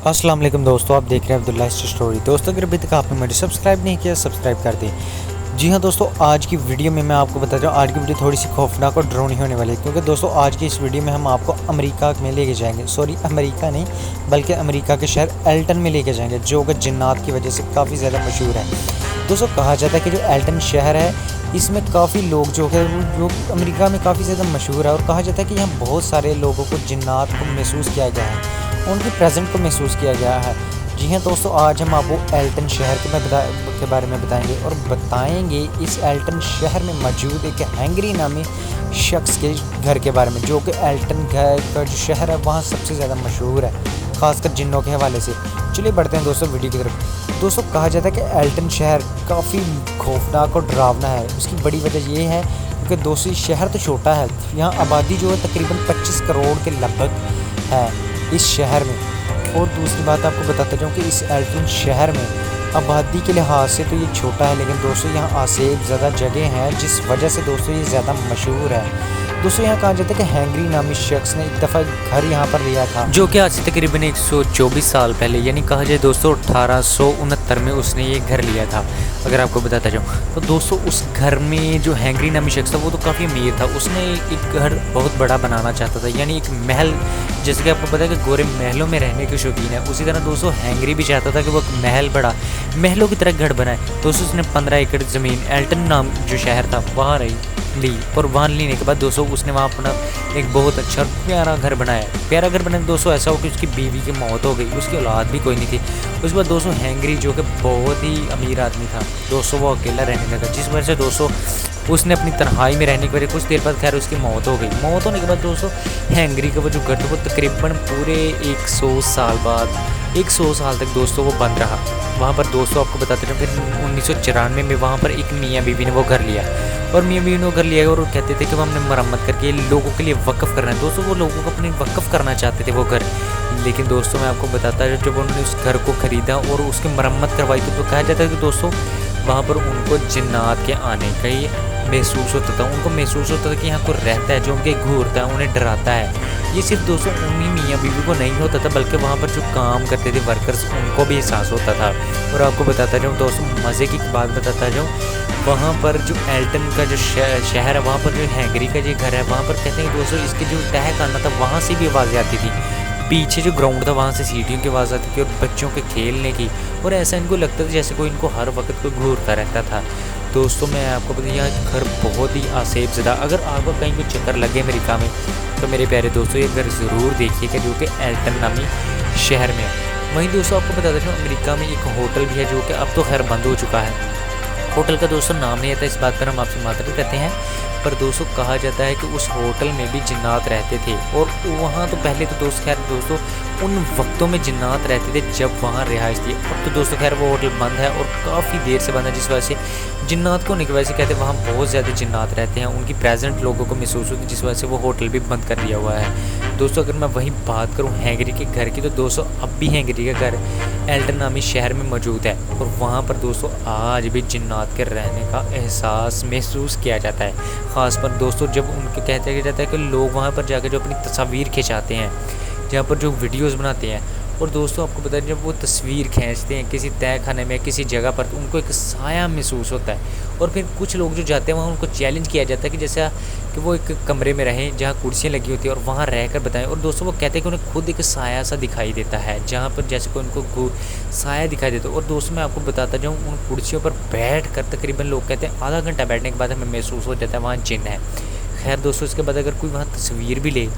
अस्सलाम वालेकुम दोस्तों, आप देख रहे हैं अब्दुल्ला स्टोरी। दोस्तों अगर अभी तक आपने मुझे सब्सक्राइब नहीं किया, सब्सक्राइब कर दें। जी हाँ दोस्तों, आज की वीडियो में मैं आपको बता रहा हूँ, आज की वीडियो थोड़ी सी खौफनाक और डरावनी होने वाली है। क्योंकि दोस्तों आज की इस वीडियो में हम आपको अमेरिका में लेके जाएंगे। सॉरी, अमेरिका नहीं बल्कि अमेरिका के शहर एल्टन में लेके जाएंगे, जो कि जिन्नात की वजह से काफ़ी ज़्यादा मशहूर है। दोस्तों कहा जाता है कि जो एल्टन शहर है, इसमें काफ़ी लोग जो है वो अमेरिका में काफ़ी ज़्यादा मशहूर है। और कहा जाता है कि यहाँ बहुत सारे लोगों को जिन्नात को महसूस किया गया है, उनकी प्रेजेंट को महसूस किया गया है। जी हाँ दोस्तों, आज हम आपको एल्टन शहर के बारे में बताएंगे और बताएंगे इस एल्टन शहर में मौजूद एक हैंगरी नामी शख्स के घर के बारे में, जो कि एल्टन घर का जो शहर है वहाँ सबसे ज़्यादा मशहूर है, ख़ासकर जिन्नों के हवाले से। चलिए बढ़ते हैं दोस्तों वीडियो की तरफ। दोस्तों कहा जाता है कि एल्टन शहर काफ़ी खौफनाक और डरावना है। उसकी बड़ी वजह ये है क्योंकि दोस्तों शहर तो छोटा है, यहाँ आबादी जो है तकरीबन 25 करोड़ के लगभग है इस शहर में। और दूसरी बात आपको बताता जाऊँ कि इस एल्टन शहर में आबादी के लिहाज से तो ये छोटा है, लेकिन दोस्तों यहाँ आसेब ज़्यादा जगह हैं, जिस वजह से दोस्तों ये ज़्यादा मशहूर है। दोस्तों यहाँ कहा जाता है कि हैंगरी नामी शख्स ने एक दफ़ा घर यहाँ पर लिया था, जो कि आज से तकरीबन 124 साल पहले, यानी कहा जाए दोस्तों 1869 में उसने ये घर लिया था। अगर आपको बताता जाऊँ तो दोस्तों उस घर में जो हैंगरी नामी शख्स था वो तो काफ़ी अमीर था। उसने एक घर बहुत बड़ा बनाना चाहता था, यानी एक महल। जैसे कि आपको पता है कि गोरे महलों में रहने के शौकीन है, उसी तरह दोस्तों हैंगरी भी चाहता था कि वो एक महलों की तरह घर बनाए। दोस्तों उसने 15 एकड़ ज़मीन एल्टन नाम जो शहर था वहाँ ली, और वहाँ लेने के बाद दोस्तों उसने वहाँ अपना एक बहुत अच्छा और प्यारा घर बनाया। प्यारा घर बनाने दोस्तों ऐसा हो कि उसकी बीवी की मौत हो गई, उसकी औलाद भी कोई नहीं थी। उसके बाद दोस्तों हैंगरी जो कि बहुत ही अमीर आदमी था दोस्तों, वो अकेला रहने लगा, जिस वजह से दोस्तों उसने अपनी तन्हाई में रहने की वजह कुछ देर बाद खैर उसकी मौत हो गई। मौत होने के बाद दोस्तों हैंगरी का वो जो घर था वो तकरीबन पूरे 100 साल बाद 100 साल तक दोस्तों वो बंद रहा वहाँ पर। दोस्तों आपको बताते हैं फिर 1994 में वहाँ पर एक मियाँ बीवी ने वो घर लिया, और मियाँ बीवी ने वो घर लिया और वो कहते थे कि वो हमने मरम्मत करके लोगों के लिए वक्फ़ करना है। दोस्तों वो लोगों को अपने वक्फ़ करना चाहते थे वो घर, लेकिन दोस्तों मैं आपको बताता है जब उन्होंने उस घर को ख़रीदा और उसकी मरम्मत करवाई तो कहा जाता है कि दोस्तों वहाँ पर उनको जिन्नात के आने का ही महसूस होता था। उनको महसूस होता था कि यहाँ कोई रहता है जो उनके घूरता है, उन्हें डराता है। ये सिर्फ दोस्तों उन्हीं मियाँ बीवी को नहीं होता था, बल्कि वहाँ पर जो काम करते थे वर्कर्स उनको भी एहसास होता था। और आपको बताता जाऊँ दोस्तों, मज़े की बात बताता जाऊँ, वहाँ पर जो एल्टन का जो शहर है, वहाँ पर जो हैंगरी का जो घर है, वहाँ पर कहते हैं दोस्तों इसके जो तह खाना था वहाँ से भी आवाज़ें आती थी। पीछे जो ग्राउंड था वहाँ से सीढ़ियों की आवाज़ आती थी और बच्चों के खेलने की, और ऐसा इनको लगता था जैसे कोई इनको हर वक्त कोई घूरता रहता था। दोस्तों मैं आपको बता यहाँ घर बहुत ही आसेब ज़दा। अगर आपको कहीं कोई चक्कर लगे अमेरिका में तो मेरे प्यारे दोस्तों ये घर ज़रूर देखिएगा, जो कि एल्टन नामी शहर में है। वहीं दोस्तों आपको बता देता हूँ अमेरिका में एक होटल भी है जो कि अब तो खैर बंद हो चुका है। होटल का दोस्तों नाम नहीं आता, इस बात पर हम आपसे मातरत करते हैं, पर दोस्तों कहा जाता है कि उस होटल में भी जिन्नात रहते थे। और वहाँ तो पहले तो दोस्त खैर दोस्तों उन वक्तों में जिन्नात रहते थे जब वहाँ रिहाइश थी। अब तो दोस्तों खैर वो होटल बंद है और काफ़ी देर से बंद है, जिस वजह से जिन्नात को होने की वजह से कहते हैं वहाँ बहुत ज़्यादा जिन्नात रहते हैं, उनकी प्रेजेंट लोगों को महसूस होती है, जिस वजह से वो होटल भी बंद कर दिया हुआ है। दोस्तों अगर मैं वहीं बात करूँ हैंगरी के घर की तो दोस्तों अब भी हैंगरी का घर एल्टन नामी शहर में मौजूद है, और वहाँ पर दोस्तों आज भी जिन्नात के रहने का एहसास महसूस किया जाता है। ख़ास पर दोस्तों जब उनके कहते जाता है कि लोग वहाँ पर जाकर जो अपनी तस्वीर खिंचाते हैं, जहाँ पर जो वीडियोस बनाते हैं, और दोस्तों आपको पता है जब वो तस्वीर खींचते हैं किसी तय खाने में किसी जगह पर तो उनको एक साया महसूस होता है। और फिर कुछ लोग जो जाते हैं वहाँ उनको चैलेंज किया जाता है कि जैसा कि वो एक कमरे में रहें जहाँ कुर्सियाँ लगी होती है और वहाँ रहकर बताएं। और दोस्तों वो कहते हैं कि उन्हें खुद एक साया सा दिखाई देता है, जहाँ पर जैसे कोई उनको साया दिखाई देता है। और दोस्तों मैं आपको बताता जाऊँ उन कुर्सियों पर बैठ कर तकरीबन लोग कहते हैं आधा घंटा बैठने के बाद हमें महसूस हो जाता है वहाँ जिन्न है। खैर दोस्तों इसके बाद अगर कोई वहाँ तस्वीर भी ले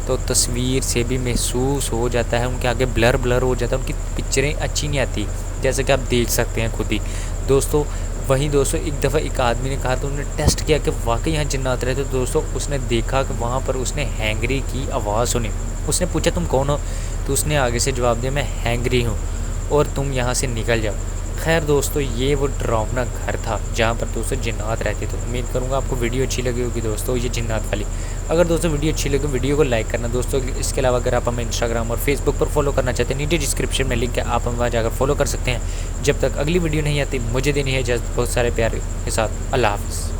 तो तस्वीर से भी महसूस हो जाता है, उनके आगे ब्लर हो जाता है, उनकी पिक्चरें अच्छी नहीं आती, जैसे कि आप देख सकते हैं खुद ही। दोस्तों वहीं दोस्तों एक दफ़ा एक आदमी ने कहा तो उन्होंने टेस्ट किया कि वाकई यहाँ जिन्नात रहे। तो दोस्तों उसने देखा कि वहाँ पर उसने हैंगरी की आवाज़ सुनी। उसने पूछा तुम कौन हो, तो उसने आगे से जवाब दिया मैं हैंगरी हूँ और तुम यहाँ से निकल जाओ। खैर दोस्तों ये वो डरावना घर था जहाँ पर दोस्तों जिन्नात रहते थे। उम्मीद करूँगा आपको वीडियो अच्छी लगी होगी दोस्तों ये जिन्नात वाली। अगर दोस्तों वीडियो अच्छी लगे वीडियो को लाइक करना दोस्तों। इसके अलावा अगर आप हमें इंस्टाग्राम और फेसबुक पर फॉलो करना चाहते हैं नीचे डिस्क्रिप्शन में लिंक है, आप हम वहाँ जाकर फॉलो कर सकते हैं। जब तक अगली वीडियो नहीं आती मुझे देनी है इजाज़त बहुत सारे प्यार के साथ। अल्लाह हाफ़िज़।